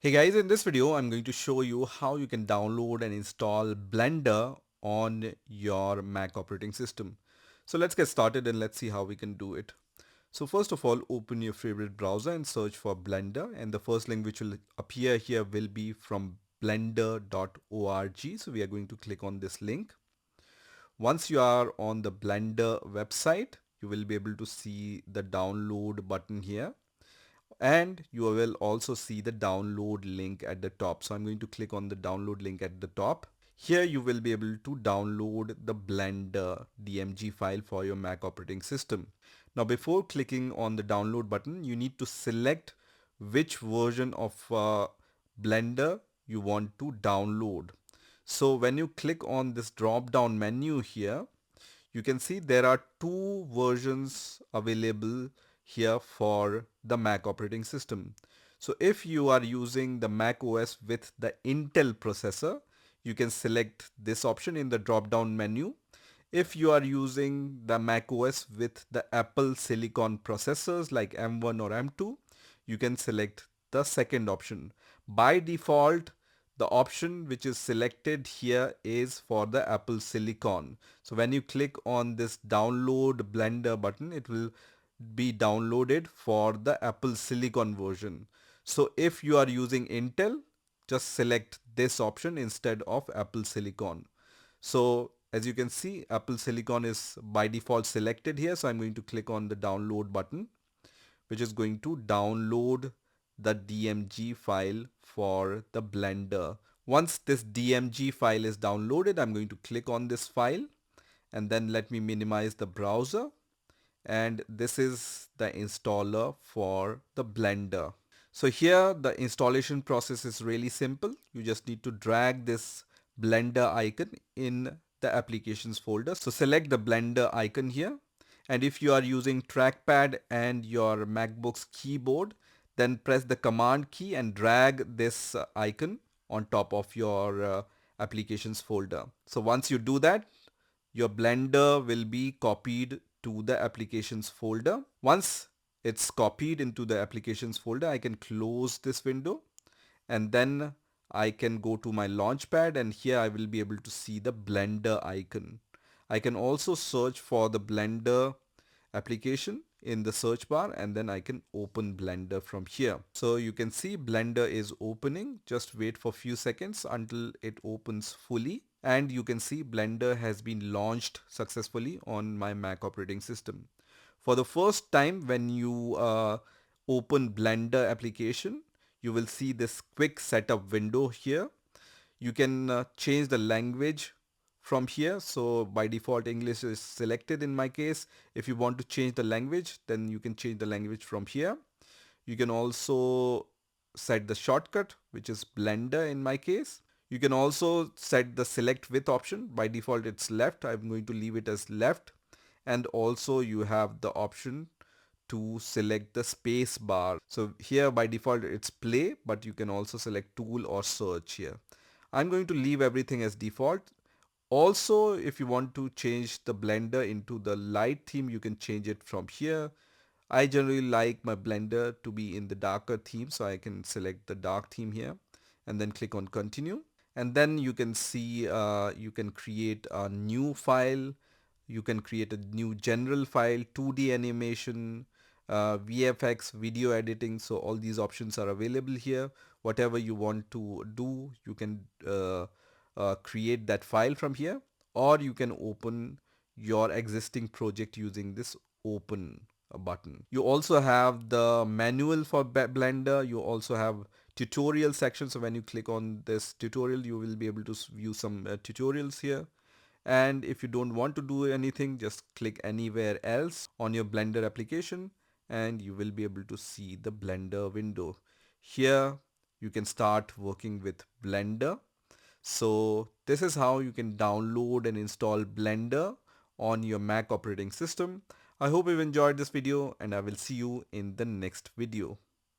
Hey guys, in this video I'm going to show you how you can download and install Blender on your Mac operating system. So let's get started and let's see how we can do it. So first of all, open your favorite browser and search for Blender, and the first link which will appear here will be from blender.org. So we are going to click on this link. Once you are on the Blender website, you will be able to see the download button here, and you will also see the download link at the top. So I'm going to click on the download link at the top. Here you will be able to download the Blender DMG file for your Mac operating system. Now before clicking on the download button, you need to select which version of Blender you want to download. So when you click on this drop down menu here, you can see there are two versions available here for the Mac operating system. So if you are using the Mac OS with the Intel processor, you can select this option in the drop down menu. If you are using the Mac OS with the Apple Silicon processors like M1 or M2, you can select the second option. By default, the option which is selected here is for the Apple Silicon. So when you click on this download Blender button, it will be downloaded for the Apple Silicon version. So if you are using Intel, just select this option instead of Apple Silicon. So as you can see, Apple Silicon is by default selected here. So I'm going to click on the download button, which is going to download the DMG file for the Blender. Once this DMG file is downloaded, I'm going to click on this file, and then let me minimize the browser. And this is the installer for the Blender. So here the installation process is really simple. You just need to drag this Blender icon in the applications folder. So select the Blender icon here. And if you are using trackpad and your MacBook's keyboard, then press the command key and drag this icon on top of your applications folder. So once you do that, your Blender will be copied to the applications folder. Once it's copied into the applications folder, I can close this window, and then I can go to my launchpad, and here I will be able to see the Blender icon. I can also search for the Blender application in the search bar, and then I can open Blender from here. So you can see Blender is opening. Just wait for a few seconds until it opens fully, and you can see Blender has been launched successfully on my Mac operating system. For the first time when you open Blender application, you will see this quick setup window here. You can change the language from here. So by default English is selected in my case. If you want to change the language, then you can change the language from here. You can also set the shortcut, which is Blender in my case. You can also set the select with option. By default it's left. I'm going to leave it as left. And also you have the option to select the space bar. So here by default it's play, but you can also select tool or search here. I'm going to leave everything as default. Also, if you want to change the Blender into the light theme, you can change it from here. I generally like my Blender to be in the darker theme, so I can select the dark theme here and then click on continue. And then you can see you can create a new file. You can create a new general file, 2D animation, VFX, video editing. So all these options are available here. Whatever you want to do, you can create that file from here, or you can open your existing project using this open button. You also have the manual for Blender. You also have tutorial section. So when you click on this tutorial, you will be able to view some tutorials here. And if you don't want to do anything, just click anywhere else on your Blender application, and you will be able to see the Blender window. Here you can start working with Blender. So this is how you can download and install Blender on your Mac operating system. I hope you've enjoyed this video, and I will see you in the next video.